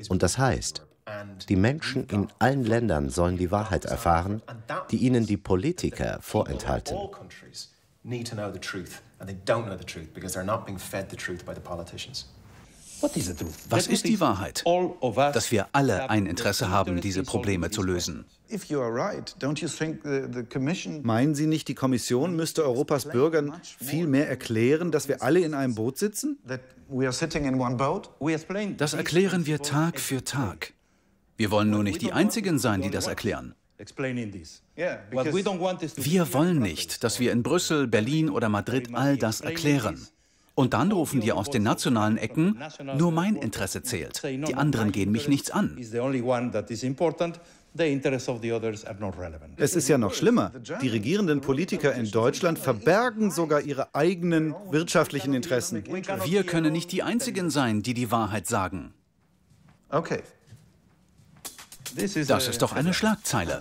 B: Und das heißt, die Menschen in allen Ländern sollen die Wahrheit erfahren, die ihnen die Politiker vorenthalten.
E: Was ist die Wahrheit? Dass wir alle ein Interesse haben, diese Probleme zu lösen.
K: Meinen Sie nicht, die Kommission müsste Europas Bürgern viel mehr erklären, dass wir alle in einem Boot sitzen?
E: Das erklären wir Tag für Tag. Wir wollen nur nicht die Einzigen sein, die das erklären. Wir wollen nicht, dass wir in Brüssel, Berlin oder Madrid all das erklären. Und dann rufen die aus den nationalen Ecken, nur mein Interesse zählt. Die anderen gehen mich nichts an.
K: Es ist ja noch schlimmer. Die regierenden Politiker in Deutschland verbergen sogar ihre eigenen wirtschaftlichen Interessen.
E: Wir können nicht die Einzigen sein, die die Wahrheit sagen.
C: Okay.
E: Das ist doch eine Schlagzeile.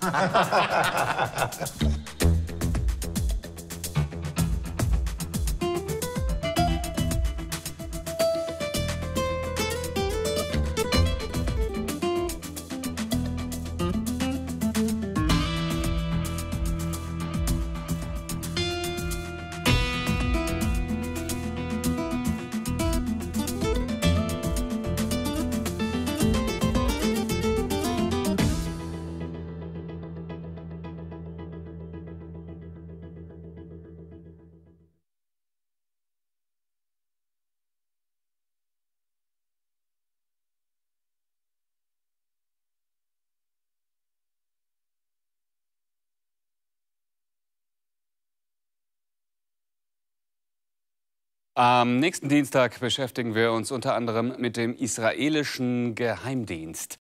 A: Am nächsten Dienstag beschäftigen wir uns unter anderem mit dem israelischen Geheimdienst.